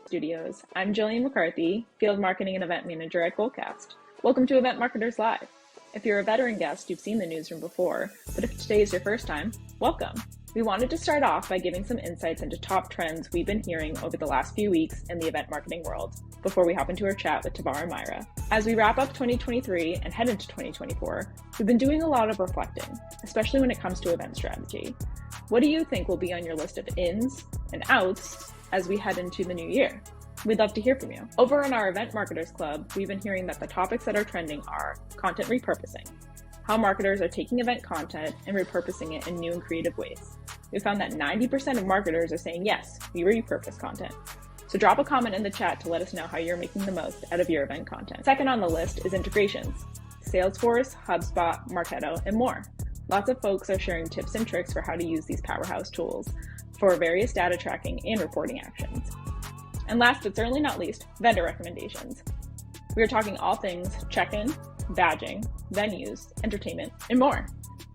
Studios. I'm Jillian McCarthy, Field Marketing and Event Manager at Goldcast. Welcome to Event Marketers Live. If you're a veteran guest, you've seen the newsroom before, but if today is your first time, welcome. We wanted to start off by giving some insights into top trends we've been hearing over the last few weeks in the event marketing world before we hop into our chat with Tavar and Mayra. As we wrap up 2023 and head into 2024, we've been doing a lot of reflecting, especially when it comes to event strategy. What do you think will be on your list of ins and outs as we head into the new year? We'd love to hear from you. Over in our Event Marketers Club, we've been hearing that the topics that are trending are content repurposing, how marketers are taking event content and repurposing it in new and creative ways. We found that 90% of marketers are saying, yes, we repurpose content. So drop a comment in the chat to let us know how you're making the most out of your event content. Second on the list is integrations, Salesforce, HubSpot, Marketo, and more. Lots of folks are sharing tips and tricks for how to use these powerhouse tools for various data tracking and reporting actions. And last but certainly not least, vendor recommendations. We are talking all things check-in, badging, venues, entertainment, and more.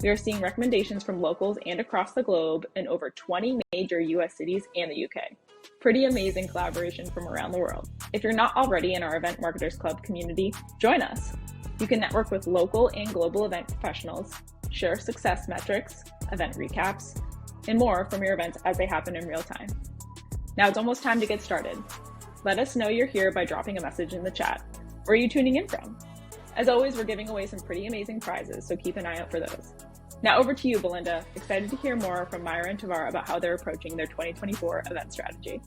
We are seeing recommendations from locals and across the globe in over 20 major US cities and the UK. Pretty amazing collaboration from around the world. If you're not already in our Event Marketers Club community, join us. You can network with local and global event professionals, share success metrics, event recaps, and more from your events as they happen in real time. Now it's almost time to get started. Let us know you're here by dropping a message in the chat. Where are you tuning in from? As always, we're giving away some pretty amazing prizes, so keep an eye out for those. Now over to you, Belinda. Excited to hear more from Mayra and Tavar about how they're approaching their 2024 event strategy.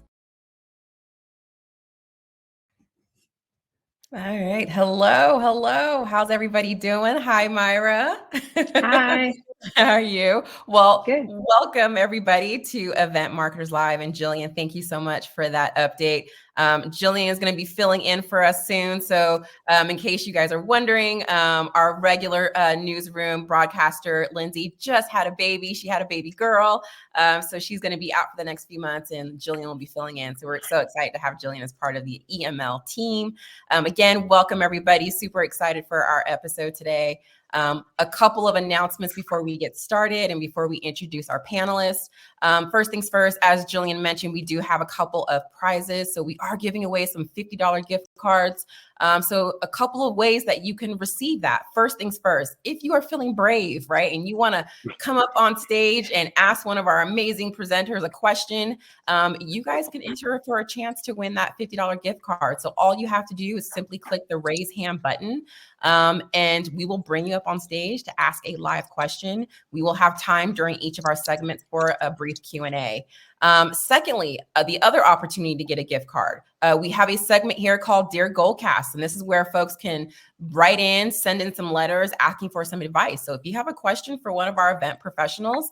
All right. Hello. How's everybody doing? Hi, Mayra. Hi. How are you? Well, Good. Welcome everybody to Event Marketers Live. And Jillian, thank you so much for that update. Jillian is going to be filling in for us soon. So in case you guys are wondering, our regular newsroom broadcaster, Lindsay, just had a baby. She had a baby girl. So she's going to be out for the next few months and Jillian will be filling in. So we're so excited to have Jillian as part of the EML team. Again, welcome everybody. Super excited for our episode today. A couple of announcements before we get started and before we introduce our panelists. First things first, as Jillian mentioned, we do have a couple of prizes. So we are giving away some $50 gift cards. So a couple of ways that you can receive that. First things first, if you are feeling brave, right, and you want to come up on stage and ask one of our amazing presenters a question, you guys can enter for a chance to win that $50 gift card. So all you have to do is simply click the raise hand button. And we will bring you up on stage to ask a live question. We will have time during each of our segments for a brief Q&A. Secondly, the other opportunity to get a gift card. We have a segment here called Dear Goldcast, and this is where folks can write in, send in some letters asking for some advice. So if you have a question for one of our event professionals,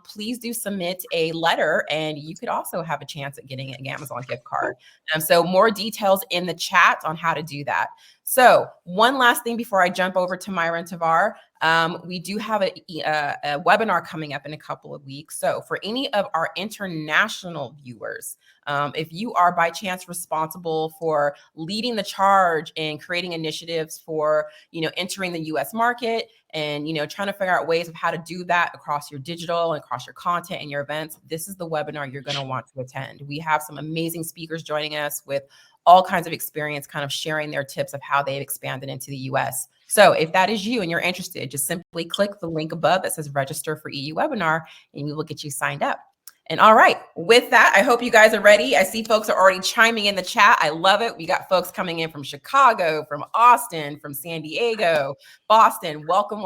please do submit a letter and you could also have a chance at getting an Amazon gift card. So more details in the chat on how to do that. So one last thing before I jump over to Mayra and Tavar, we do have a webinar coming up in a couple of weeks. So for any of our international viewers, if you are by chance responsible for leading the charge in creating initiatives for, entering the US market and, trying to figure out ways of how to do that across your digital and across your content and your events, this is the webinar you're going to want to attend. We have some amazing speakers joining us with all kinds of experience, kind of sharing their tips of how they've expanded into the US. So if that is you and you're interested, just simply click the link above that says register for EU webinar and we will get you signed up. And all right, with that, I hope you guys are ready. I see folks are already chiming in the chat. I love it. We got folks coming in from Chicago, from Austin, from San Diego, Boston. Welcome.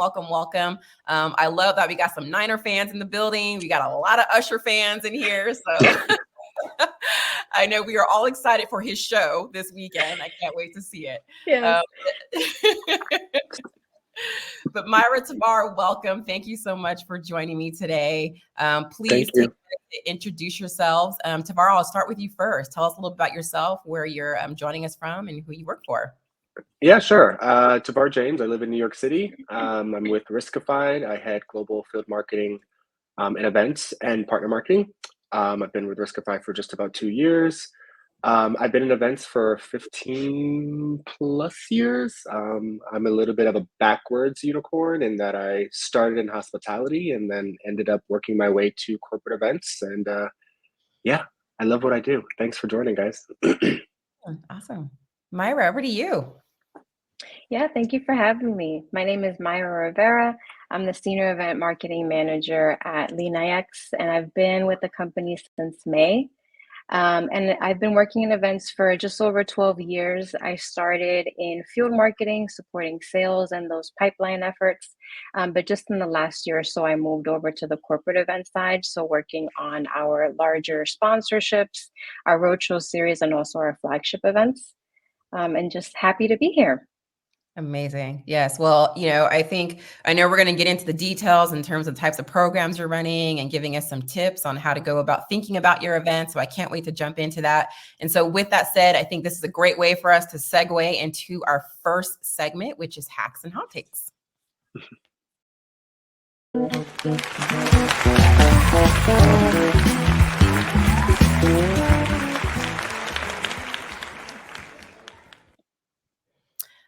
I love that we got some Niner fans in the building. We got a lot of Usher fans in here. So I know we are all excited for his show this weekend. I can't wait to see it. Yes. But Mayra, Tavar, welcome. Thank you so much for joining me today. Please take a minute to introduce yourselves. Tavar, I'll start with you first. Tell us a little about yourself, where you're joining us from, and who you work for. Yeah, sure. Tavar James. I live in New York City. I'm with Riskified. I head global field marketing and events and partner marketing. I've been with Riskified for just about 2 years. I've been in events for 15 plus years. I'm a little bit of a backwards unicorn in that I started in hospitality and then ended up working my way to corporate events. And I love what I do. Thanks for joining, guys. Awesome. Mayra, over to you. Yeah, thank you for having me. My name is Mayra Rivera. I'm the Senior Event Marketing Manager at LeanIX, and I've been with the company since May. And I've been working in events for just over 12 years. I started in field marketing, supporting sales and those pipeline efforts. But just in the last year or so, I moved over to the corporate event side. So working on our larger sponsorships, our roadshow series, and also our flagship events. And just happy to be here. Amazing. Yes. Well, I know we're going to get into the details in terms of types of programs you're running and giving us some tips on how to go about thinking about your event. So I can't wait to jump into that. And so with that said, I think this is a great way for us to segue into our first segment, which is hacks and hot takes.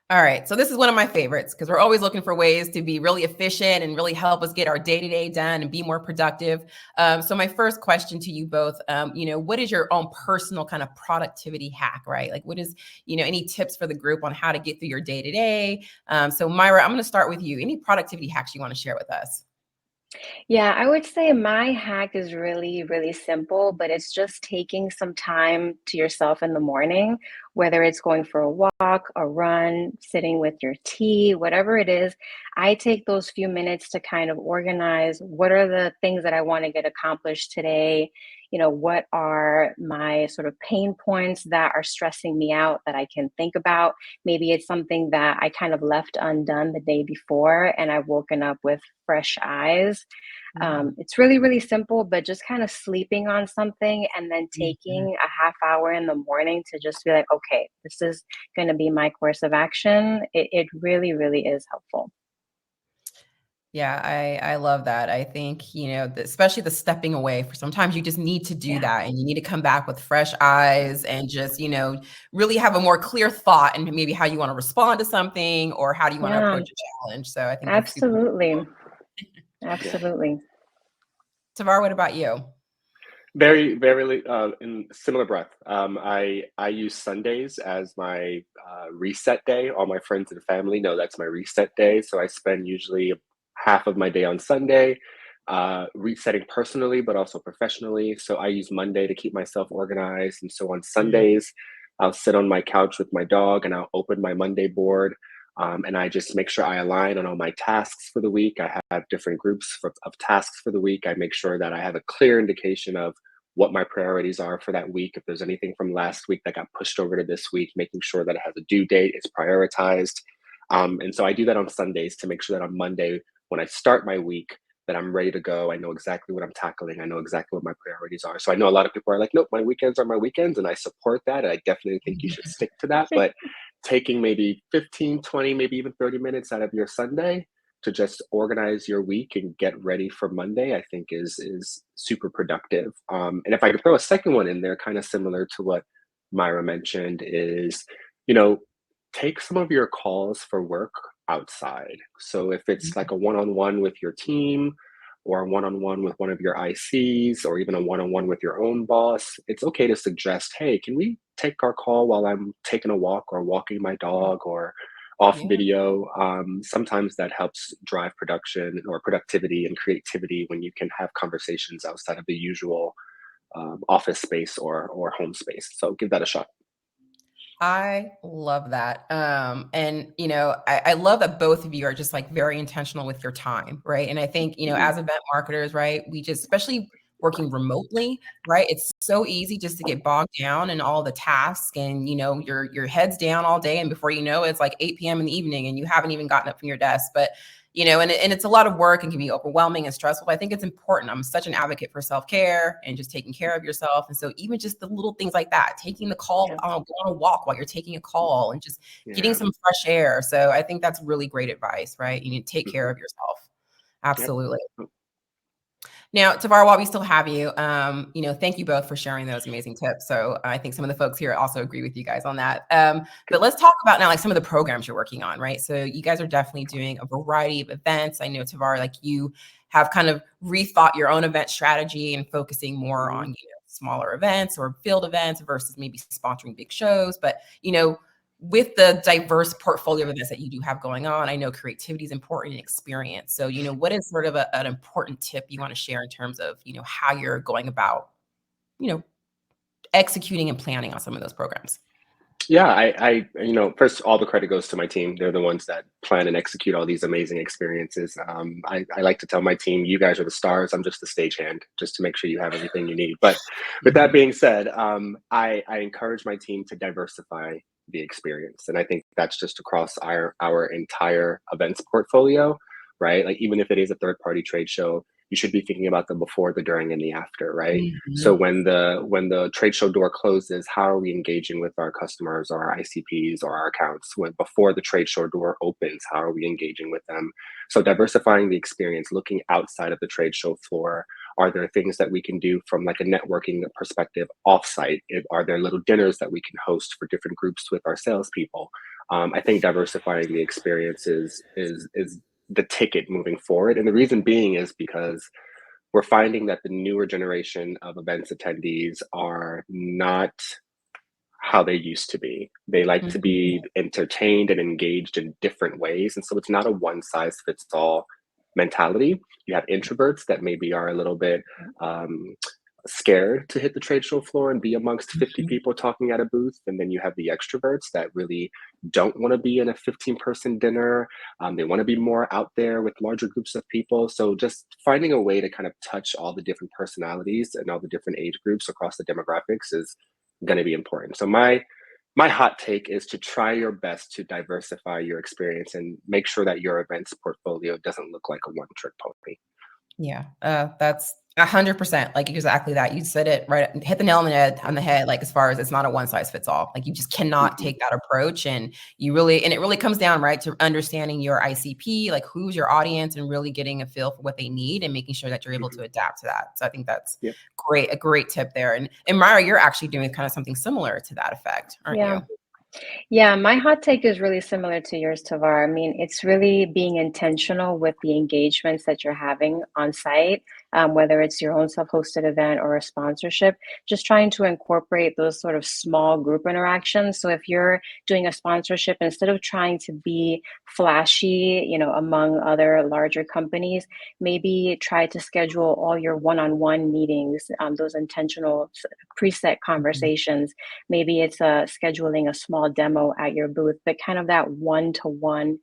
All right. So this is one of my favorites because we're always looking for ways to be really efficient and really help us get our day-to-day done and be more productive. So my first question to you both, what is your own personal kind of productivity hack, right? Like what is, any tips for the group on how to get through your day-to-day? So Mayra, I'm going to start with you. Any productivity hacks you want to share with us? Yeah, I would say my hack is really, really simple, but it's just taking some time to yourself in the morning, whether it's going for a walk, a run, sitting with your tea, whatever it is. I take those few minutes to kind of organize what are the things that I want to get accomplished today. What are my sort of pain points that are stressing me out that I can think about? Maybe it's something that I kind of left undone the day before and I've woken up with fresh eyes. It's really, really simple, but just kind of sleeping on something and then taking a half hour in the morning to just be like, okay, this is going to be my course of action. It really, really is helpful. Yeah, I love that. I think, especially the stepping away for sometimes you just need to do that and you need to come back with fresh eyes and just, really have a more clear thought and maybe how you want to respond to something or how do you want to approach a challenge. So I think that's absolutely. Absolutely. Tavar, what about you? Very, very in similar breath. I use Sundays as my reset day. All my friends and family know that's my reset day. So I spend usually half of my day on Sunday resetting personally, but also professionally. So I use Monday to keep myself organized. And so on Sundays, I'll sit on my couch with my dog and I'll open my Monday board. And I just make sure I align on all my tasks for the week. I have different groups of tasks for the week. I make sure that I have a clear indication of what my priorities are for that week. If there's anything from last week that got pushed over to this week, making sure that it has a due date, it's prioritized. And so I do that on Sundays to make sure that on Monday, when I start my week, that I'm ready to go. I know exactly what I'm tackling. I know exactly what my priorities are. So I know a lot of people are like, nope, my weekends are my weekends. And I support that. And I definitely think you should stick to that. But taking maybe 15, 20, maybe even 30 minutes out of your Sunday to just organize your week and get ready for Monday, I think is super productive. And if I could throw a second one in there, kind of similar to what Mayra mentioned, is, take some of your calls for work outside. So if it's like a one-on-one with your team or a one-on-one with one of your ICs or even a one-on-one with your own boss, it's okay to suggest, hey, can we take our call while I'm taking a walk or walking my dog or off video? Sometimes that helps drive production or productivity and creativity when you can have conversations outside of the usual office space or home space. So give that a shot. I love that. I love that both of you are just like very intentional with your time, right? And I think, as event marketers, right, we just, especially working remotely, right? It's so easy just to get bogged down in all the tasks and, your head's down all day. And before you know it, it's like 8 p.m. in the evening and you haven't even gotten up from your desk. But and it's a lot of work and can be overwhelming and stressful. But I think it's important. I'm such an advocate for self-care and just taking care of yourself. And so even just the little things like that, taking the call, go on a walk while you're taking a call and just getting some fresh air. So I think that's really great advice, right? You need to take care of yourself. Absolutely. Yep. Now, Tavar, while we still have you, thank you both for sharing those amazing tips. So I think some of the folks here also agree with you guys on that. But let's talk about now, like some of the programs you're working on, right? So you guys are definitely doing a variety of events. I know, Tavar, like you have kind of rethought your own event strategy and focusing more on, smaller events or field events versus maybe sponsoring big shows. But, with the diverse portfolio of events that you do have going on, I know creativity is important and experience. So, what is sort of an important tip you want to share in terms of, how you're going about, executing and planning on some of those programs? Yeah, first, all the credit goes to my team. They're the ones that plan and execute all these amazing experiences. I like to tell my team, you guys are the stars. I'm just the stagehand, just to make sure you have everything you need. But with that being said, I encourage my team to diversify the experience. And I think that's just across our entire events portfolio, right? Like, even if it is a third-party trade show, you should be thinking about the before, the during, and the after, right? So when the trade show door closes, how are we engaging with our customers or our ICPs or our accounts? When before the trade show door opens, how are we engaging with them? So diversifying the experience, looking outside of the trade show floor. Are there things that we can do from like a networking perspective offsite? Are there little dinners that we can host for different groups with our salespeople? I think diversifying the experience is the ticket moving forward. And the reason being is because we're finding that the newer generation of events attendees are not how they used to be. They like to be entertained and engaged in different ways. And so it's not a one size fits all mentality. You have introverts that maybe are a little bit scared to hit the trade show floor and be amongst 50 people talking at a booth. And then you have the extroverts that really don't want to be in a 15-person dinner. They want to be more out there with larger groups of people. So just finding a way to kind of touch all the different personalities and all the different age groups across the demographics is going to be important. So my hot take is to try your best to diversify your experience and make sure that your events portfolio doesn't look like a one-trick pony. Yeah, that's 100%, like exactly that. You said it right, hit the nail on the head. Like, as far as it's not a one size fits all, like you just cannot take that approach. And it really comes down, right, to understanding your ICP, like who's your audience, and really getting a feel for what they need and making sure that you're able to adapt to that. So I think that's a great tip there. And Mayra, you're actually doing kind of something similar to that effect, aren't you? Yeah, my hot take is really similar to yours, Tavar. I mean, it's really being intentional with the engagements that you're having on site, whether it's your own self-hosted event or a sponsorship, just trying to incorporate those sort of small group interactions. So if you're doing a sponsorship, instead of trying to be flashy, among other larger companies, maybe try to schedule all your one-on-one meetings, those intentional preset conversations. Maybe it's scheduling a small demo at your booth, but kind of that one-to-one,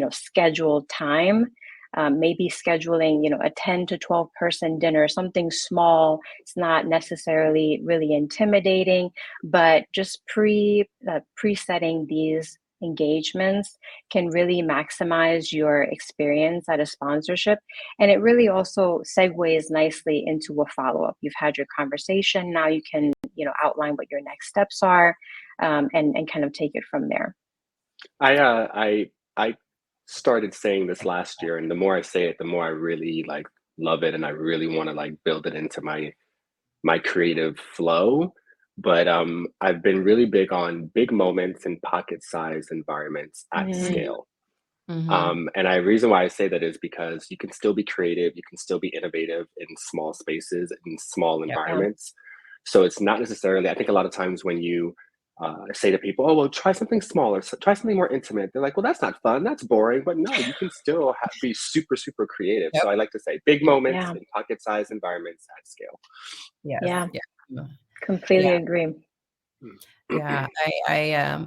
scheduled time. Maybe scheduling, a 10 to 12 person dinner, something small. It's not necessarily really intimidating, but just presetting these engagements can really maximize your experience at a sponsorship. And it really also segues nicely into a follow-up. You've had your conversation. Now you can, outline what your next steps are, and kind of take it from there. I started saying this last year, and the more I say it, the more I really love it, and I really want to build it into my creative flow. But I've been really big on big moments and pocket-sized environments at scale. And the reason why I say that is because you can still be creative, you can still be innovative in small spaces, in small environments. So it's not necessarily, I think a lot of times when you say to people, oh, well, try something smaller, try something more intimate. They're like, well, that's not fun, that's boring. But no, you can still be super, super creative. So I like to say big moments in pocket-sized environments at scale. Yeah. Completely agree. Yeah,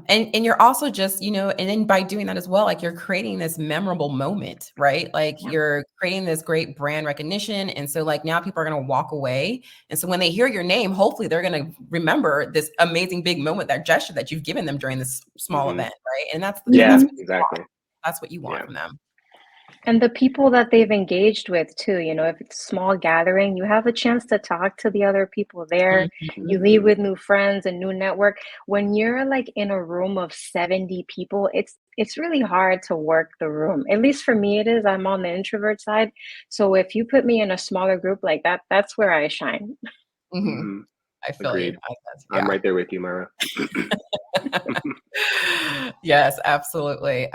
and you're also just, and then by doing that as well, like you're creating this memorable moment, right? Like you're creating this great brand recognition. And so now people are going to walk away. And so when they hear your name, hopefully they're going to remember this amazing big moment, that gesture that you've given them during this small event, right? And that's exactly. That's what you want from them. And the people that they've engaged with too, if it's a small gathering, you have a chance to talk to the other people there. You leave with new friends and new network. When you're in a room of 70 people, it's really hard to work the room. At least for me, it is. I'm on the introvert side. So if you put me in a smaller group like that, that's where I shine. I feel you. I'm right there with you, Mayra. Yes, absolutely.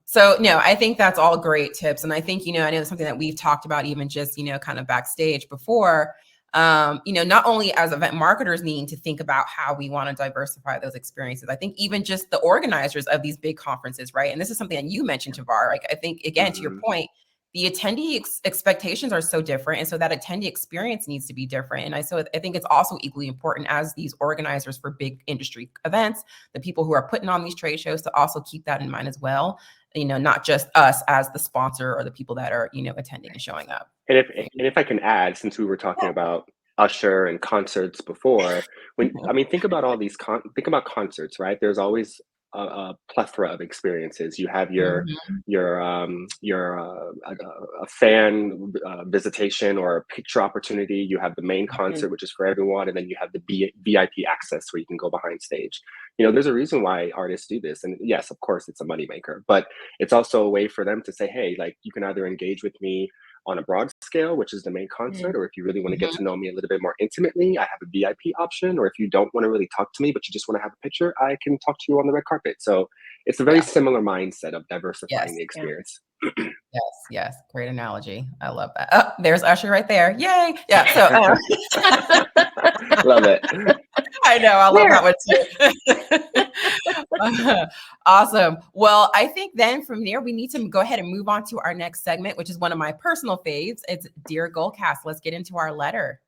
So no, I think that's all great tips. And I think, I know it's something that we've talked about even just, kind of backstage before. not only as event marketers needing to think about how we want to diversify those experiences, I think even just the organizers of these big conferences, right? And this is something that you mentioned, Tavar. Like, I think, again, to your point, the attendee expectations are so different. And so that attendee experience needs to be different. And I think it's also equally important as these organizers for big industry events, the people who are putting on these trade shows, to also keep that in mind as well. Not just us as the sponsor or the people that are, attending and showing up. And if I can add, since we were talking about Usher and concerts before, think about all these think about concerts, right? There's always a plethora of experiences. You have your a fan visitation or a picture opportunity. You have the main concert, which is for everyone, and then you have the VIP access where you can go behind stage. There's a reason why artists do this, and yes, of course, it's a moneymaker, but it's also a way for them to say, hey, like, you can either engage with me on a broad scale, which is the main concert, or if you really want to get to know me a little bit more intimately, I have a VIP option. Or if you don't want to really talk to me, but you just want to have a picture, I can talk to you on the red carpet. So it's a very similar mindset of diversifying the experience. Yes. Great analogy. I love that. Oh, there's Usher right there. Yay. Yeah. So love it. I know. I love that one too. Awesome. Well, I think then from there, we need to go ahead and move on to our next segment, which is one of my personal faves. It's Dear Goldcast. Let's get into our letter.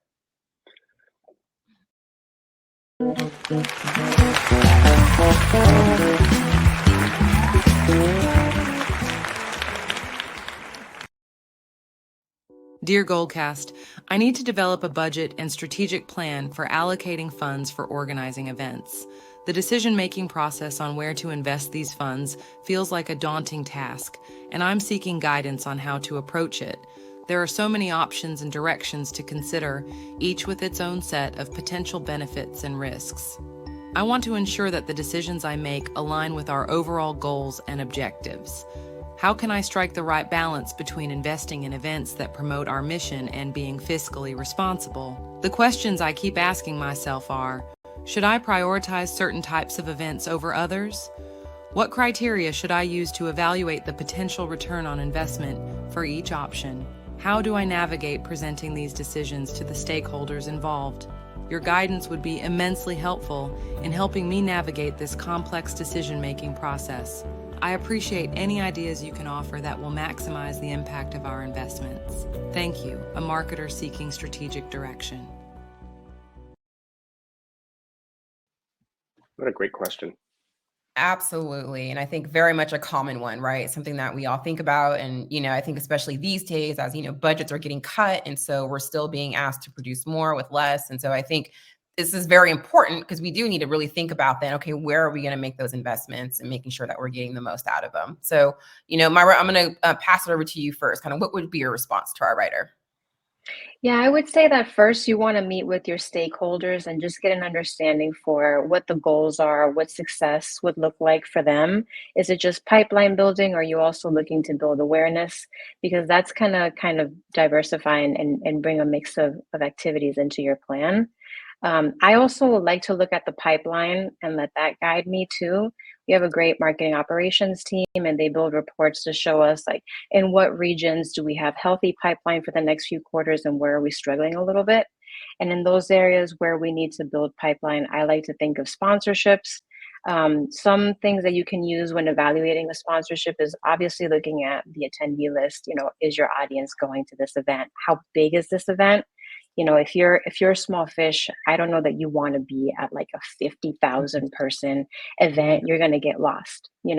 Dear Goldcast, I need to develop a budget and strategic plan for allocating funds for organizing events. The decision-making process on where to invest these funds feels like a daunting task, and I'm seeking guidance on how to approach it. There are so many options and directions to consider, each with its own set of potential benefits and risks. I want to ensure that the decisions I make align with our overall goals and objectives. How can I strike the right balance between investing in events that promote our mission and being fiscally responsible? The questions I keep asking myself are, should I prioritize certain types of events over others? What criteria should I use to evaluate the potential return on investment for each option? How do I navigate presenting these decisions to the stakeholders involved? Your guidance would be immensely helpful in helping me navigate this complex decision-making process. I appreciate any ideas you can offer that will maximize the impact of our investments. Thank you, a marketer seeking strategic direction. What a great question. Absolutely. And I think very much a common one, right? Something that we all think about. And, I think especially these days as, budgets are getting cut. And so we're still being asked to produce more with less. And so I think this is very important because we do need to really think about then, okay, where are we going to make those investments and making sure that we're getting the most out of them? So, Mayra, I'm going to pass it over to you first. Kind of what would be your response to our writer? Yeah, I would say that first you want to meet with your stakeholders and just get an understanding for what the goals are, what success would look like for them. Is it just pipeline building, or are you also looking to build awareness? Because that's kind of diversify and bring a mix of activities into your plan. I also like to look at the pipeline and let that guide me too. We have a great marketing operations team, and they build reports to show us like in what regions do we have healthy pipeline for the next few quarters and where are we struggling a little bit. And in those areas where we need to build pipeline, I like to think of sponsorships. Some things that you can use when evaluating a sponsorship is obviously looking at the attendee list. Is your audience going to this event? How big is this event? If you're a small fish, I don't know that you want to be at like a 50,000 person event. You're going to get lost. You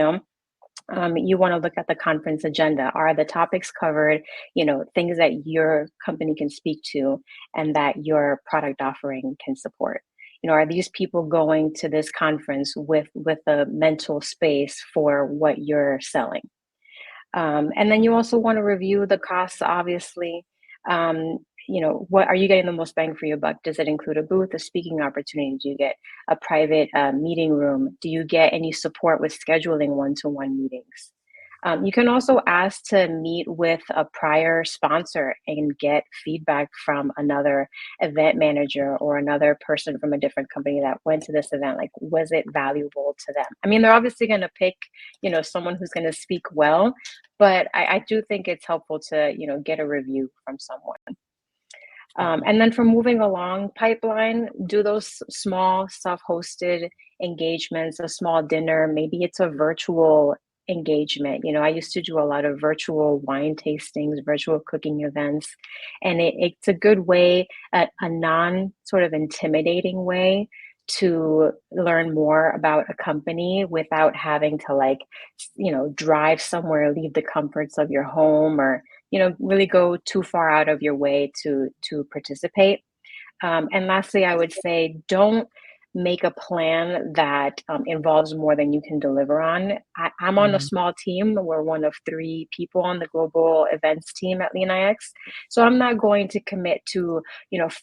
want to look at the conference agenda. Are the topics covered? Things that your company can speak to and that your product offering can support. Are these people going to this conference with a mental space for what you're selling? And then you also want to review the costs, obviously. What are you getting the most bang for your buck? Does it include a booth, a speaking opportunity? Do you get a private meeting room? Do you get any support with scheduling one-to-one meetings? You can also ask to meet with a prior sponsor and get feedback from another event manager or another person from a different company that went to this event. Like, was it valuable to them? They're obviously going to pick, someone who's going to speak well, but I do think it's helpful to, get a review from someone. And then from moving along pipeline, do those small self-hosted engagements, a small dinner, maybe it's a virtual engagement. I used to do a lot of virtual wine tastings, virtual cooking events, and it's a good way, a non sort of intimidating way to learn more about a company without having to drive somewhere, leave the comforts of your home, or really go too far out of your way to participate. And lastly, I would say don't make a plan that involves more than you can deliver on. I'm on a small team. We're one of 3 people on the global events team at LeanIX. So I'm not going to commit to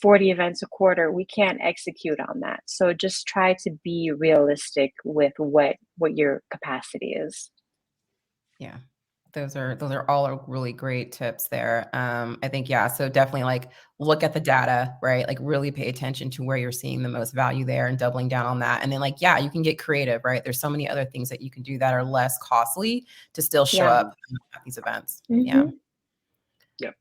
40 events a quarter. We can't execute on that. So just try to be realistic with what your capacity is. Yeah. Those are all really great tips there. I think, yeah, so definitely look at the data, right? Really pay attention to where you're seeing the most value there and doubling down on that. And then yeah, you can get creative, right? There's so many other things that you can do that are less costly to still show up at these events. Mm-hmm. Yeah. Yep.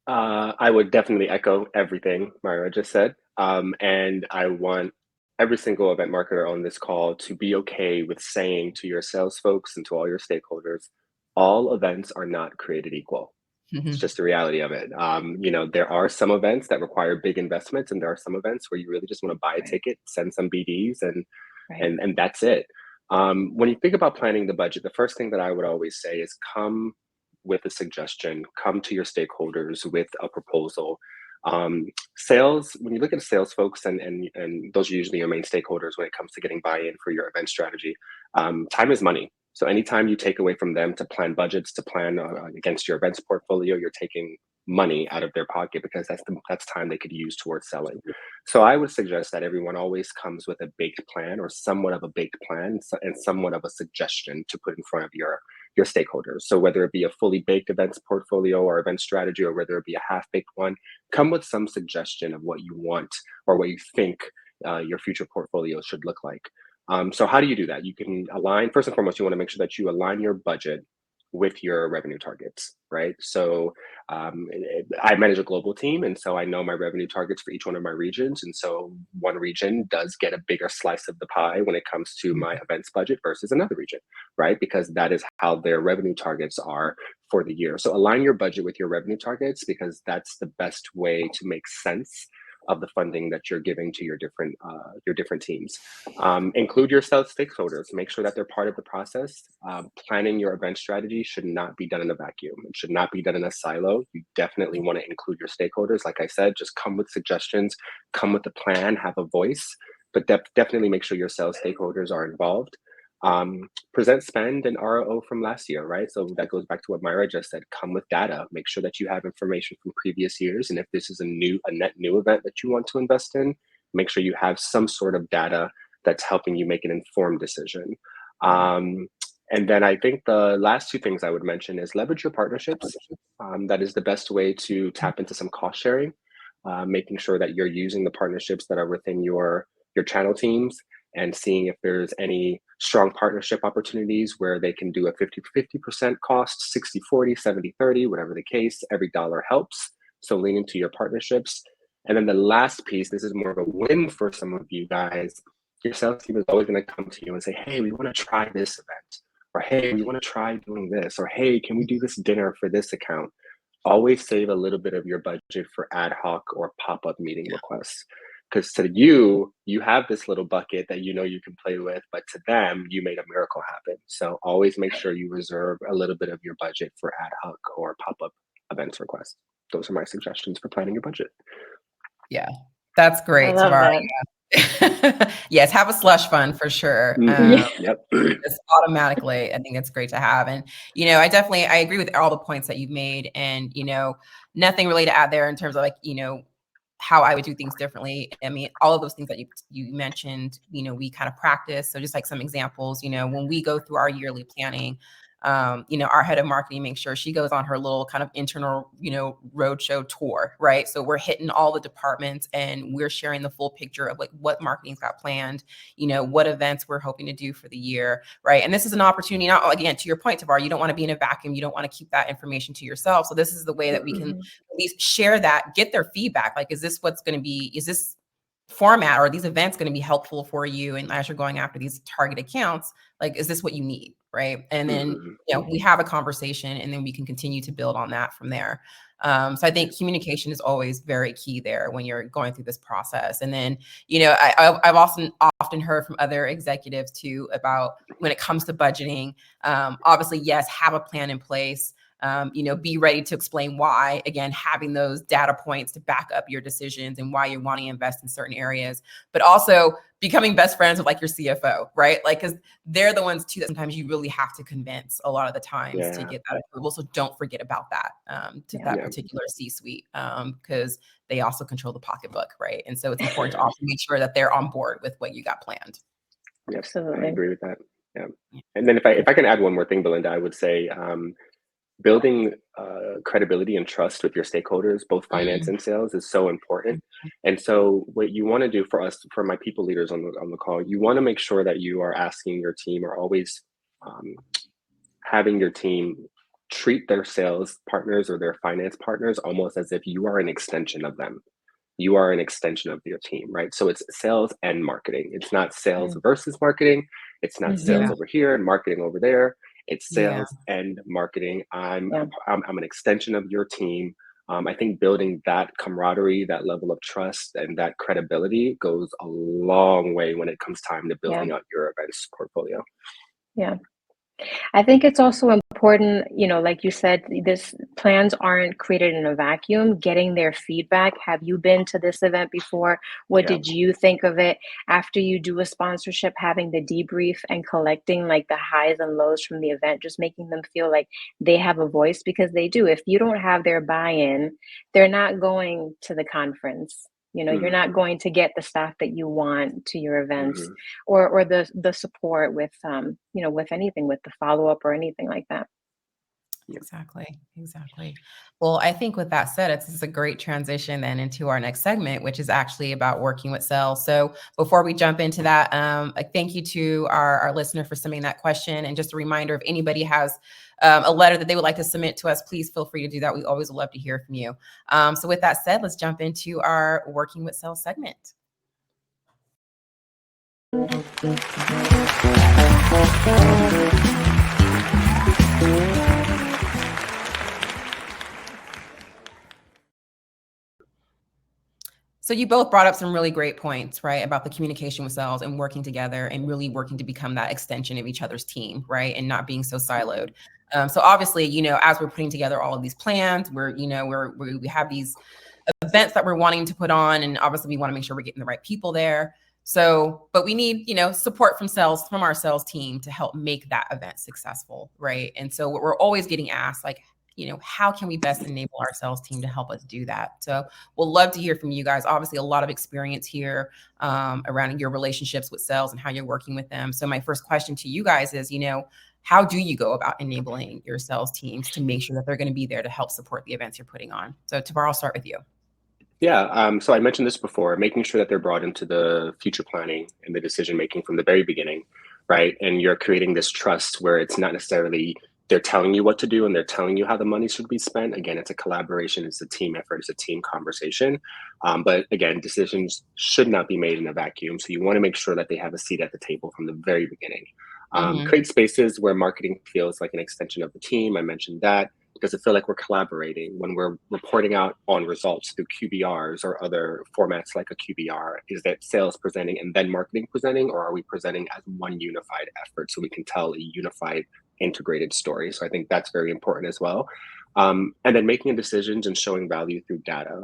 I would definitely echo everything Mayra just said. And I want every single event marketer on this call to be okay with saying to your sales folks and to all your stakeholders, all events are not created equal. It's just the reality of it. There are some events that require big investments, and there are some events where you really just want to buy a ticket, send some BDs, and that's it. When you think about planning the budget, the first thing that I would always say is come with a suggestion, come to your stakeholders with a proposal. Sales, when you look at sales folks, and those are usually your main stakeholders when it comes to getting buy-in for your event strategy, time is money. So anytime you take away from them to plan budgets, to plan against your events portfolio, you're taking money out of their pocket, because that's time they could use towards selling. So I would suggest that everyone always comes with a baked plan, or somewhat of a baked plan, and somewhat of a suggestion to put in front of your stakeholders. So whether it be a fully baked events portfolio or event strategy, or whether it be a half-baked one, come with some suggestion of what you want or what you think your future portfolio should look like. So how do you do that? You can align, first and foremost, you want to make sure that you align your budget with your revenue targets, right? So I manage a global team, and so I know my revenue targets for each one of my regions. And so one region does get a bigger slice of the pie when it comes to my events budget versus another region, right? Because that is how their revenue targets are for the year. So align your budget with your revenue targets, because that's the best way to make sense of the funding that you're giving to your different teams. Include your sales stakeholders. Make sure that they're part of the process. Planning your event strategy should not be done in a vacuum. It should not be done in a silo. You definitely want to include your stakeholders. Like I said, just come with suggestions, come with a plan, have a voice, but definitely make sure your sales stakeholders are involved. Present spend and ROO from last year, right? So that goes back to what Mayra just said. Come with data. Make sure that you have information from previous years, and if this is a net new event that you want to invest in, make sure you have some sort of data that's helping you make an informed decision. And then I think the last 2 things I would mention is leverage your partnerships. That is the best way to tap into some cost sharing, making sure that you're using the partnerships that are within your channel teams, and seeing if there's any strong partnership opportunities where they can do a 50% cost, 60-40, 70-30, whatever the case. Every dollar helps. So lean into your partnerships. And then the last piece, this is more of a win for some of you guys. Your sales team is always going to come to you and say, hey, we want to try this event, or hey, we want to try doing this, or hey, can we do this dinner for this account? Always save a little bit of your budget for ad hoc or pop-up meeting requests. Because to you have this little bucket that you can play with, but to them, you made a miracle happen. So always make sure you reserve a little bit of your budget for ad hoc or pop-up events requests. Those are my suggestions for planning your budget. Yeah, that's great, Tavar. Yes, have a slush fund for sure. Yep. Just automatically, I think it's great to have. And, I agree with all the points that you've made, and, nothing really to add there in terms of how I would do things differently. I mean, all of those things that you mentioned, we kind of practice. So just some examples, when we go through our yearly planning, our head of marketing makes sure she goes on her little kind of internal, roadshow tour, right? So we're hitting all the departments and we're sharing the full picture of like what marketing's got planned, what events we're hoping to do for the year, right? And this is an opportunity, now, again, to your point, Tavar, you don't want to be in a vacuum. You don't want to keep that information to yourself. So this is the way that we can at least share that, get their feedback. Like, is this format or these events going to be helpful for you? And as you're going after these target accounts, like, is this what you need? Right. And then, we have a conversation and then we can continue to build on that from there. So I think communication is always very key there when you're going through this process. And then, I've often heard from other executives too about when it comes to budgeting, obviously, yes, have a plan in place. Be ready to explain why, again, having those data points to back up your decisions and why you're wanting to invest in certain areas, but also becoming best friends with like your CFO, right? Like, cause they're the ones too, that sometimes you really have to convince a lot of the times to get that approval. So don't forget about that, that particular C-suite, cause they also control the pocketbook, right? And so it's important to also make sure that they're on board with what you got planned. Yes, absolutely. I agree with that. Yeah. And then if I can add one more thing, Belinda, I would say, building credibility and trust with your stakeholders, both finance and sales, is so important. And so what you want to do for my people leaders on the call, you want to make sure that you are asking your team, or always having your team treat their sales partners or their finance partners almost as if you are an extension of them. You are an extension of your team, right? So it's sales and marketing. It's not sales versus marketing. It's not sales over here and marketing over there. It's sales and marketing. I'm an extension of your team. I think building that camaraderie, that level of trust, and that credibility goes a long way when it comes time to building out your events portfolio. Yeah. I think it's also important, like you said, this plans aren't created in a vacuum. Getting their feedback. Have you been to this event before? What did you think of it? After you do a sponsorship, having the debrief and collecting like the highs and lows from the event, just making them feel like they have a voice, because they do. If you don't have their buy-in, they're not going to the conference. You're not going to get the staff that you want to your events, or the support with, with anything, with the follow-up or anything like that. Exactly. Well, I think with that said, it's a great transition then into our next segment, which is actually about working with sales. So before we jump into that, thank you to our listener for submitting that question. And just a reminder, if anybody has a letter that they would like to submit to us, please feel free to do that. We always love to hear from you. So with that said, let's jump into our working with sales segment. So you both brought up some really great points, right, about the communication with sales and working together and really working to become that extension of each other's team, right, and not being so siloed. So obviously, as we're putting together all of these plans, we have these events that we're wanting to put on, and obviously we want to make sure we're getting the right people there. So, but we need, support from our sales team to help make that event successful, right? And so we're always getting asked, like, how can we best enable our sales team to help us do that? So we'll love to hear from you guys. Obviously, a lot of experience here around your relationships with sales and how you're working with them. So my first question to you guys is, how do you go about enabling your sales teams to make sure that they're going to be there to help support the events you're putting on? So Tavar, I'll start with you. Yeah, so I mentioned this before, making sure that they're brought into the future planning and the decision-making from the very beginning, right? And you're creating this trust where it's not necessarily they're telling you what to do and they're telling you how the money should be spent. Again, it's a collaboration, it's a team effort, it's a team conversation. But again, decisions should not be made in a vacuum. So you want to make sure that they have a seat at the table from the very beginning. Create spaces where marketing feels like an extension of the team. I mentioned that. Does it feel like we're collaborating when we're reporting out on results through QBRs or other formats like a QBR? Is that sales presenting and then marketing presenting, or are we presenting as one unified effort so we can tell a unified integrated story? So I think that's very important as well. And then making decisions and showing value through data.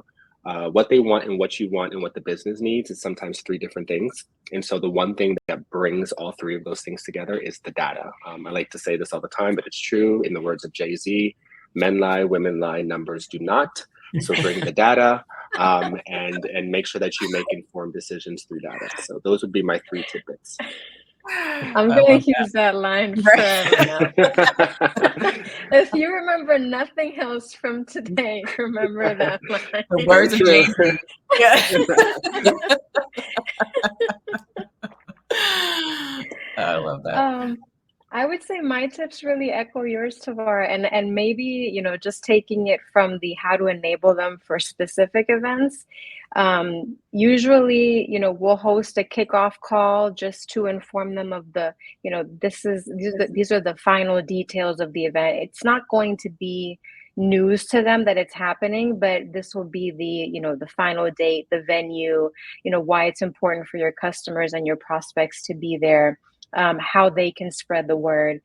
What they want and what you want and what the business needs is sometimes three different things. And so the one thing that brings all three of those things together is the data. I like to say this all the time, but it's true. In the words of Jay-Z, men lie, women lie, numbers do not. So bring the data and make sure that you make informed decisions through data. So those would be my three tidbits. I'm I going love to use that line Right. forever now. If you remember nothing else from today, remember that line. the words of True. Jay-Z. Yeah. I love that. I would say my tips really echo yours, Tavar, and maybe, just taking it from the how to enable them for specific events. Usually, we'll host a kickoff call just to inform them of the, these are the final details of the event. It's not going to be news to them that it's happening, but this will be the final date, the venue, why it's important for your customers and your prospects to be there. How they can spread the word,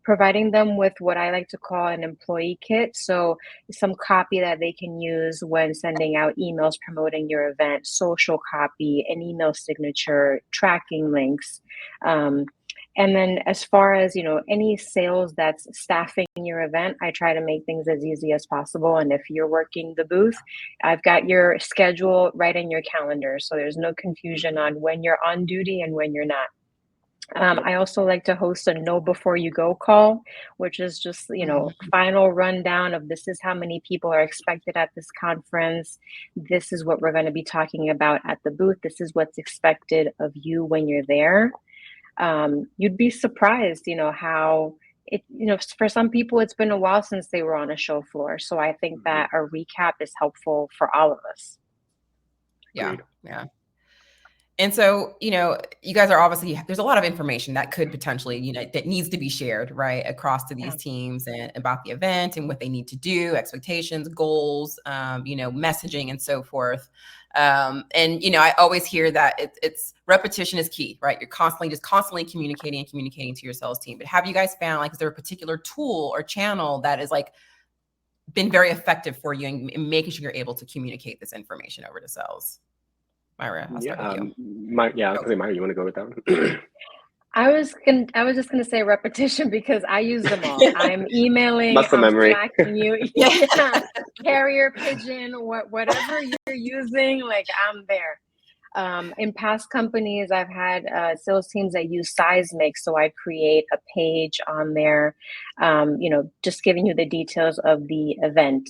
providing them with what I like to call an employee kit. So some copy that they can use when sending out emails promoting your event, social copy, an email signature, tracking links. And then as far as, any sales that's staffing your event, I try to make things as easy as possible. And if you're working the booth, I've got your schedule right in your calendar. So there's no confusion on when you're on duty and when you're not. I also like to host a know before you go call, which is just, final rundown of this is how many people are expected at this conference. This is what we're going to be talking about at the booth. This is what's expected of you when you're there. You'd be surprised, how it, for some people, it's been a while since they were on a show floor. So I think that a recap is helpful for all of us. Yeah. Yeah. And so, you guys are obviously, there's a lot of information that could potentially, that needs to be shared, right, across to these teams and about the event and what they need to do, expectations, goals, messaging and so forth. And, I always hear that it's repetition is key, right? You're constantly communicating to your sales team. But have you guys found, is there a particular tool or channel that is been very effective for you in making sure you're able to communicate this information over to sales? Mayra, I'll start with you. I was gonna say, Mayra, you want to go with that one? I was just gonna say repetition because I use them all. I'm emailing, Muscle memory. Slacking you, carrier pigeon, whatever you're using, I'm there. In past companies, I've had sales teams that use Seismic, so I create a page on there, just giving you the details of the event.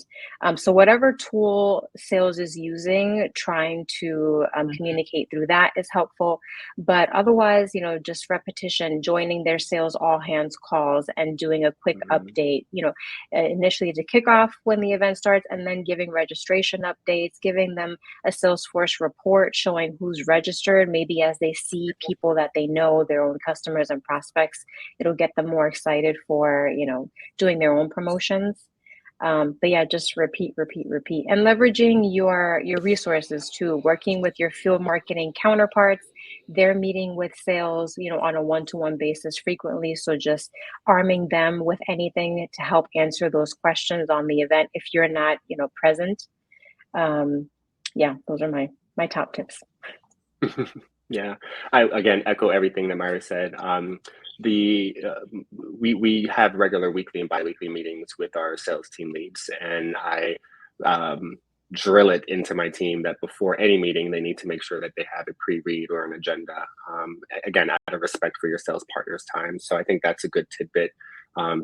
So whatever tool sales is using, trying to communicate through that is helpful. But otherwise, just repetition, joining their sales all hands calls and doing a quick update, initially to kick off when the event starts, and then giving registration updates, giving them a Salesforce report showing who's registered. Maybe as they see people that they know, their own customers and prospects, it'll get them more excited for, doing their own promotions. But yeah, just repeat, and leveraging your resources too, working with your field marketing counterparts. They're meeting with sales, on a one-to-one basis frequently. So just arming them with anything to help answer those questions on the event if you're not, present. Yeah, those are my top tips. Yeah, I again echo everything that Mayra said. We have regular weekly and biweekly meetings with our sales team leads, and I drill it into my team that before any meeting, they need to make sure that they have a pre-read or an agenda. Again, out of respect for your sales partners' time. So I think that's a good tidbit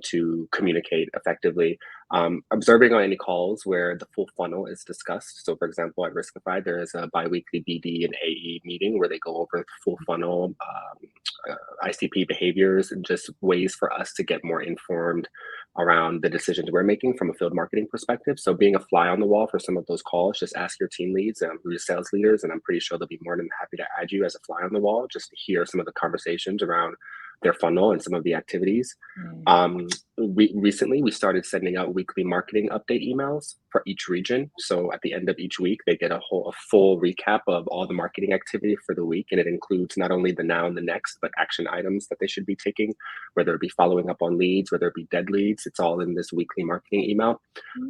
to communicate effectively. Observing on any calls where the full funnel is discussed. So for example, at Riskified, there is a biweekly BD and AE meeting where they go over the full funnel ICP behaviors and just ways for us to get more informed around the decisions we're making from a field marketing perspective. So being a fly on the wall for some of those calls, just ask your team leads and your sales leaders, and I'm pretty sure they'll be more than happy to add you as a fly on the wall just to hear some of the conversations around their funnel and some of the activities. Recently, we started sending out weekly marketing update emails for each region. So at the end of each week, they get a full recap of all the marketing activity for the week. And it includes not only the now and the next, but action items that they should be taking, whether it be following up on leads, whether it be dead leads. It's all in this weekly marketing email.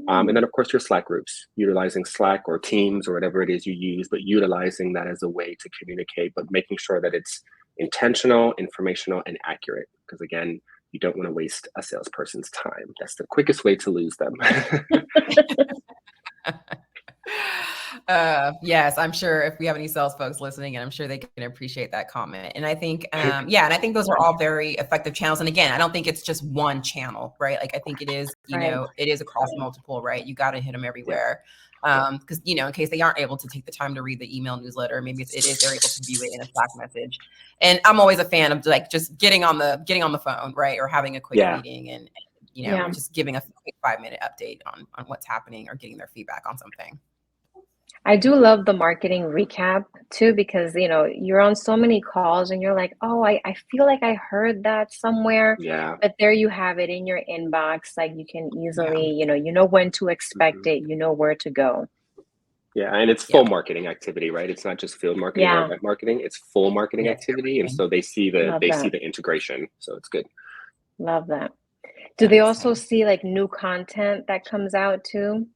And then, of course, your Slack groups, utilizing Slack or Teams or whatever it is you use, but utilizing that as a way to communicate, but making sure that it's intentional, informational, and accurate. Because again, you don't want to waste a salesperson's time. That's the quickest way to lose them. Yes, I'm sure if we have any sales folks listening, and I'm sure they can appreciate that comment. And I think, yeah, and I think those are all very effective channels. And again, I don't think it's just one channel, right? Like I think it is, it is across multiple, right? You got to hit them everywhere. Because, in case they aren't able to take the time to read the email newsletter, maybe they're able to view it in a Slack message. And I'm always a fan of like just getting on the phone, right? Or having a quick meeting and just giving a quick 5-minute update on what's happening or getting their feedback on something. I do love the marketing recap too, because you're on so many calls and you're like, oh, I feel like I heard that somewhere. Yeah. But there you have it in your inbox. Like you can easily, you know when to expect it, you know where to go. Yeah, and it's full marketing activity, right? It's not just field marketing or event marketing; it's full marketing activity, and so they see the integration, so it's good. Love that. Do they also see like new content that comes out too?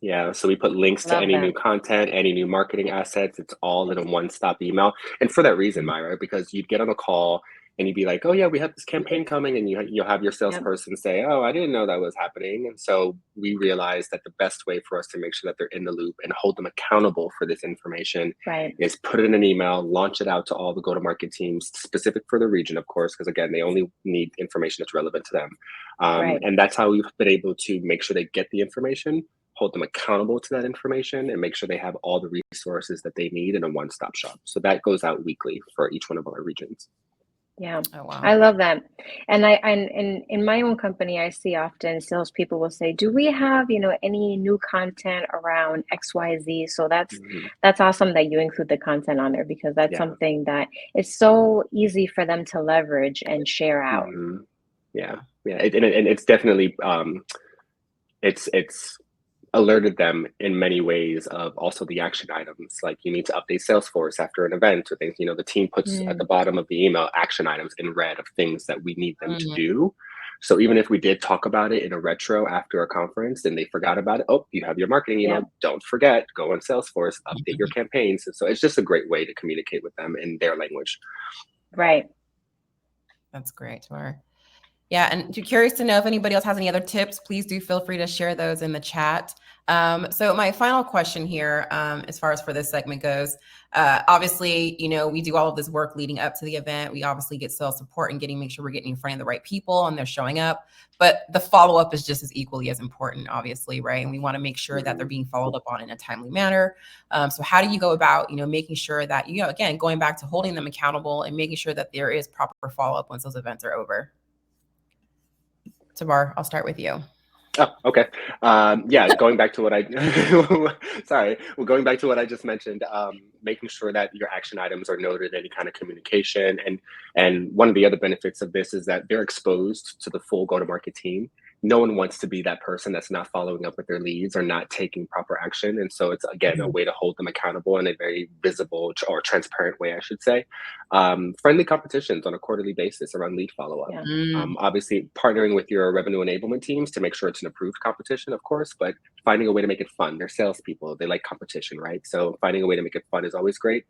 Yeah, so we put links to any new content, any new marketing assets. It's all in a one-stop email, and for that reason, Mayra, because you'd get on a call and you'd be like, "Oh yeah, we have this campaign coming," and you'll have your salesperson say, "Oh, I didn't know that was happening." And so we realized that the best way for us to make sure that they're in the loop and hold them accountable for this information is put it in an email, launch it out to all the go-to-market teams, specific for the region, of course, because again, they only need information that's relevant to them. And that's how we've been able to make sure they get the information, hold them accountable to that information, and make sure they have all the resources that they need in a one-stop shop. So that goes out weekly for each one of our regions. Yeah. Oh, wow. I love that. And in my own company, I see often salespeople will say, do we have, any new content around XYZ? So that's awesome that you include the content on there, because that's something that is so easy for them to leverage and share out. Yeah. And it's definitely, it's alerted them in many ways of also the action items. Like you need to update Salesforce after an event or things, the team puts at the bottom of the email action items in red of things that we need them to do. So even if we did talk about it in a retro after a conference and they forgot about it, oh, you have your marketing email. Don't forget, go on Salesforce, update your campaigns. And so it's just a great way to communicate with them in their language. Right. That's great, Tavar. Yeah, and curious to know if anybody else has any other tips. Please do feel free to share those in the chat. So my final question here, as far as for this segment goes, obviously, we do all of this work leading up to the event. We obviously get sales support and make sure we're getting in front of the right people and they're showing up. But the follow-up is just as equally as important, obviously, right? And we want to make sure that they're being followed up on in a timely manner. So how do you go about, making sure that, again, going back to holding them accountable and making sure that there is proper follow-up once those events are over? Tavar, I'll start with you. Oh, okay. Going back to what going back to what I just mentioned, making sure that your action items are noted, any kind of communication. And one of the other benefits of this is that they're exposed to the full go-to-market team. No one wants to be that person that's not following up with their leads or not taking proper action. And so it's, again, a way to hold them accountable in a very visible or transparent way, I should say. Friendly competitions on a quarterly basis around lead follow-up. Obviously, partnering with your revenue enablement teams to make sure it's an approved competition, of course, but finding a way to make it fun. They're salespeople. They like competition, right? So finding a way to make it fun is always great.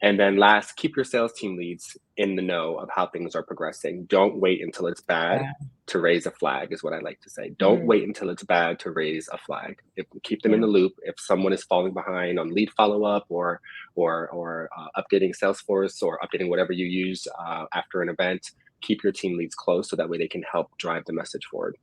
And then last, keep your sales team leads in the know of how things are progressing. Don't wait until it's bad to raise a flag, is what I like to say. Don't wait until it's bad to raise a flag. Keep them in the loop. If someone is falling behind on lead follow-up or updating Salesforce or updating whatever you use after an event, keep your team leads close so that way they can help drive the message forward.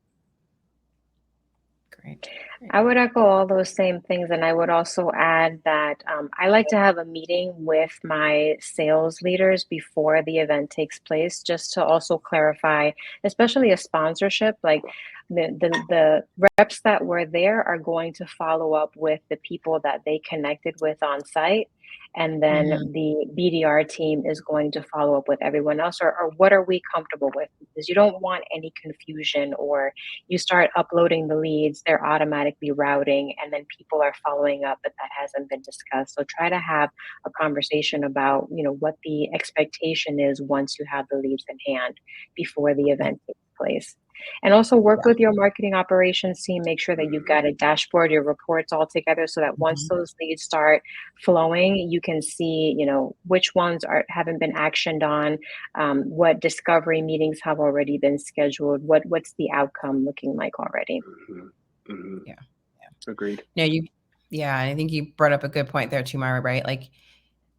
Great. I would echo all those same things. And I would also add that I like to have a meeting with my sales leaders before the event takes place, just to also clarify, especially a sponsorship, like the reps that were there are going to follow up with the people that they connected with on site. And then the BDR team is going to follow up with everyone else, or what are we comfortable with? Because you don't want any confusion, or you start uploading the leads, they're automatically routing, and then people are following up, but that hasn't been discussed. So try to have a conversation about, what the expectation is once you have the leads in hand before the event takes place. And also work with your marketing operations team, make sure that you've got a dashboard, your reports all together, so that once those leads start flowing, you can see, which ones haven't been actioned on, what discovery meetings have already been scheduled, what's the outcome looking like already. Yeah. Agreed. No, Yeah, I think you brought up a good point there too, Mayra, right? Like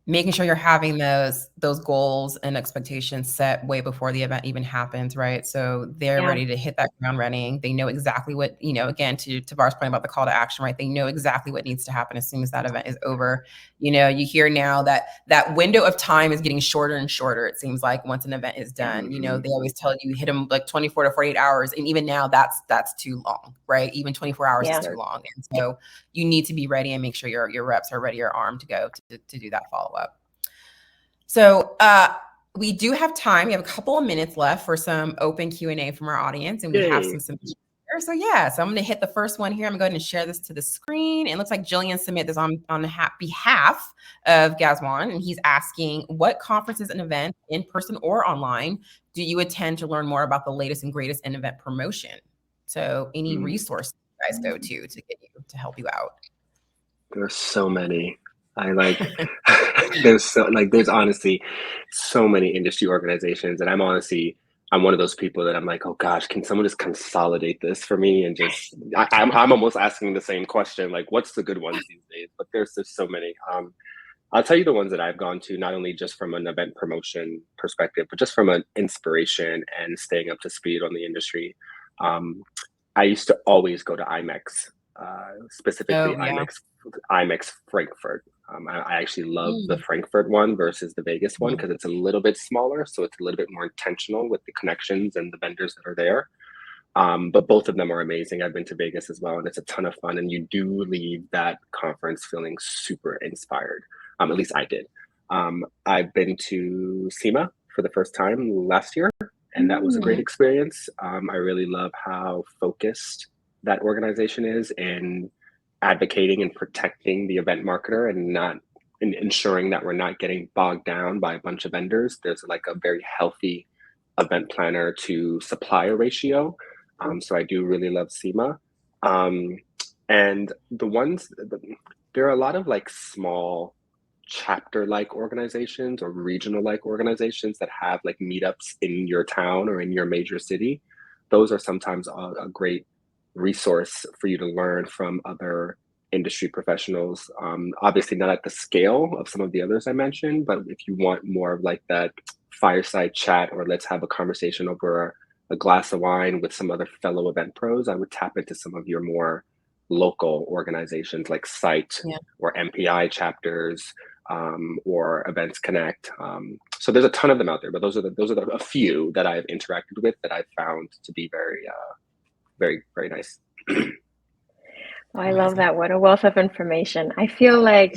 making sure you're having those goals and expectations set way before the event even happens, right? So they're Yeah. ready to hit that ground running. They know exactly what, again, to Tavar's point about the call to action, right? They know exactly what needs to happen as soon as that event is over. You hear now that window of time is getting shorter and shorter, it seems like, once an event is done. Mhm. They always tell you hit them like 24 to 48 hours. And even now that's too long, right? Even 24 hours is Yeah. too long. And so you need to be ready and make sure your reps are ready or armed to go to do that follow-up. So we do have time. We have a couple of minutes left for some open Q&A from our audience, and we have some submissions here. So so I'm going to hit the first one here. I'm going to go ahead and share this to the screen. It looks like Jillian submitted this on behalf of Gazwan, and he's asking, what conferences and events, in person or online, do you attend to learn more about the latest and greatest in event promotion? So any resources you guys go to get you to help you out? There's so many. I like there's honestly so many industry organizations, and I'm one of those people that I'm like, oh gosh, can someone just consolidate this for me and just I'm almost asking the same question, like what's the good ones these days? But there's just so many. I'll tell you the ones that I've gone to, not only just from an event promotion perspective, but just from an inspiration and staying up to speed on the industry. Um, I used to always go to IMEX, specifically Oh, yeah. IMEX Frankfurt. I actually love the Frankfurt one versus the Vegas one because it's a little bit smaller, so it's a little bit more intentional with the connections and the vendors that are there. But both of them are amazing. I've been to Vegas as well, and it's a ton of fun. And you do leave that conference feeling super inspired. At least I did. I've been to SEMA for the first time last year, and that was a great experience. I really love how focused that organization is in advocating and protecting the event marketer and not in ensuring that we're not getting bogged down by a bunch of vendors. There's like a very healthy event planner to supplier ratio. So I do really love SEMA. And there are a lot of like small chapter like organizations or regional like organizations that have like meetups in your town or in your major city. Those are sometimes a great resource for you to learn from other industry professionals. Obviously, not at the scale of some of the others I mentioned, but if you want more of like that fireside chat or let's have a conversation over a glass of wine with some other fellow event pros, I would tap into some of your more local organizations like Site or MPI chapters, or Events Connect. So there's a ton of them out there, but those are a few that I've interacted with that I've found to be very, very, very nice. Oh, I love that. What a wealth of information. I feel like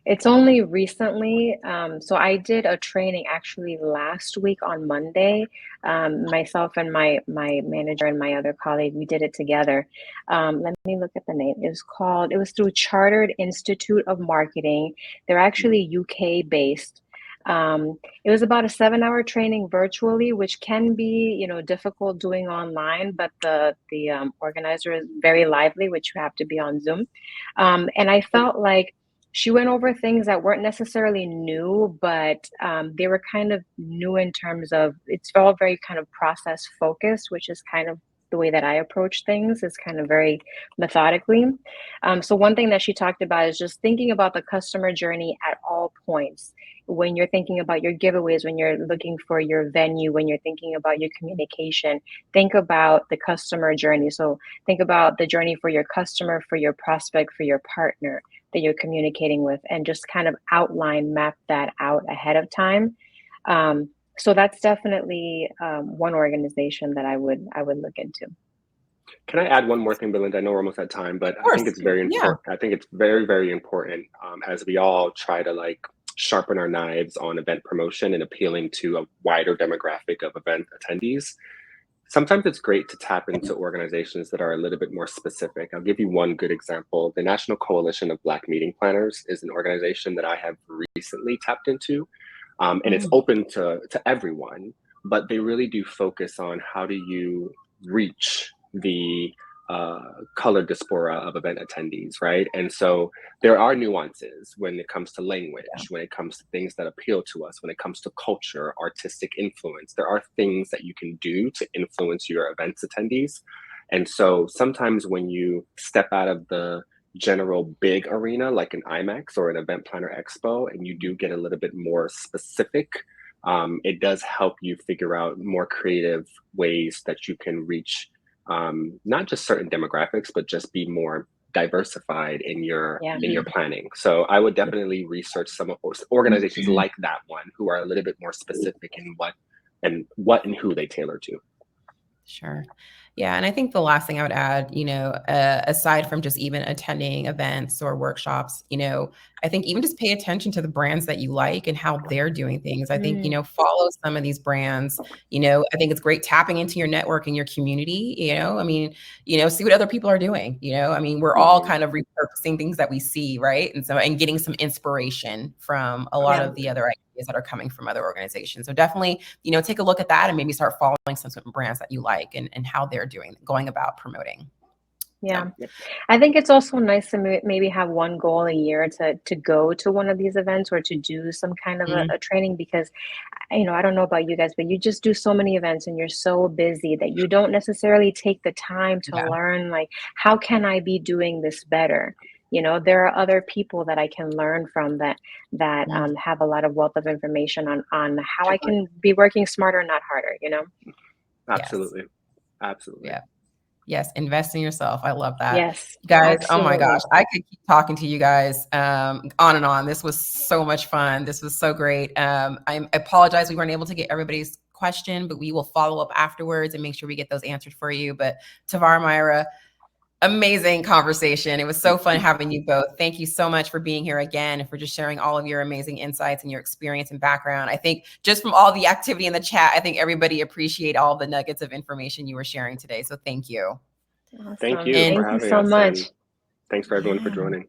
it's only recently. So I did a training actually last week on Monday. Myself and my manager and my other colleague, we did it together. Let me look at the name. It was through Chartered Institute of Marketing. They're actually UK based. It was about a 7-hour training virtually, which can be, difficult doing online, but the organizer is very lively, which you have to be on Zoom. And I felt like she went over things that weren't necessarily new, but they were kind of new in terms of it's all very kind of process focused, which is kind of the way that I approach things is kind of very methodically. So one thing that she talked about is just thinking about the customer journey at all points. When you're thinking about your giveaways, when you're looking for your venue, when you're thinking about your communication, think about the customer journey. So think about the journey for your customer, for your prospect, for your partner that you're communicating with, and just kind of map that out ahead of time. So that's definitely one organization that I would look into. Can I add one more thing, Belinda? I know we're almost at time, but I think it's very important. I think it's very, very important as we all try to like sharpen our knives on event promotion and appealing to a wider demographic of event attendees. Sometimes it's great to tap into organizations that are a little bit more specific. I'll give you one good example. The National Coalition of Black Meeting Planners is an organization that I have recently tapped into, and it's open to everyone, but they really do focus on how do you reach the colored diaspora of event attendees, right? And so there are nuances when it comes to language, when it comes to things that appeal to us, when it comes to culture, artistic influence. There are things that you can do to influence your events attendees. And so sometimes when you step out of the general big arena like an IMAX or an Event Planner Expo, and you do get a little bit more specific, it does help you figure out more creative ways that you can reach not just certain demographics, but just be more diversified in your planning. So I would definitely research some of those organizations like that one who are a little bit more specific in what and who they tailor to. Sure. Yeah. And I think the last thing I would add, aside from just even attending events or workshops, I think even just pay attention to the brands that you like and how they're doing things. I think, follow some of these brands. I think it's great tapping into your network and your community, see what other people are doing. We're all kind of repurposing things that we see, right? And getting some inspiration from a lot of the other ideas that are coming from other organizations. So definitely, take a look at that and maybe start following some brands that you like and how they're going about promoting. Yeah. So. I think it's also nice to maybe have one goal a year to go to one of these events or to do some kind of a training, because, I don't know about you guys, but you just do so many events and you're so busy that you don't necessarily take the time to learn, like, how can I be doing this better? There are other people that I can learn from that have a lot of wealth of information on how I can be working smarter, not harder, Absolutely. Yes. Absolutely. Yeah. Yes. Invest in yourself. I love that. Yes. Guys. Absolutely. Oh my gosh. I could keep talking to you guys on and on. This was so much fun. This was so great. I apologize. We weren't able to get everybody's question, but we will follow up afterwards and make sure we get those answered for you. But Tavar, Mayra, amazing conversation. It was so fun having you both. Thank you so much for being here again and for just sharing all of your amazing insights and your experience and background. I think just from all the activity in the chat, I think everybody appreciate all the nuggets of information you were sharing today. So thank you. Awesome. Thank you for having so us. Much. And thanks for everyone for joining.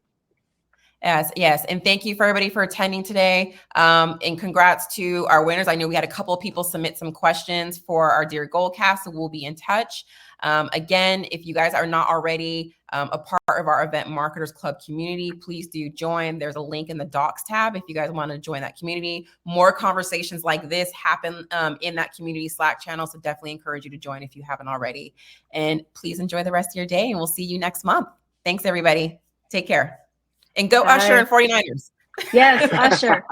Yes. And thank you for everybody for attending today. And congrats to our winners. I know we had a couple of people submit some questions for our Dear Goldcast, so we'll be in touch. Again, if you guys are not already a part of our Event Marketers Club community, please do join. There's a link in the Docs tab if you guys want to join that community. More conversations like this happen in that community Slack channel, so definitely encourage you to join if you haven't already. And please enjoy the rest of your day, and we'll see you next month. Thanks, everybody. Take care. And go Bye. Usher and 49ers. Yes, Usher.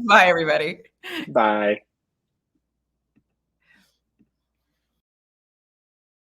Bye, everybody. Bye.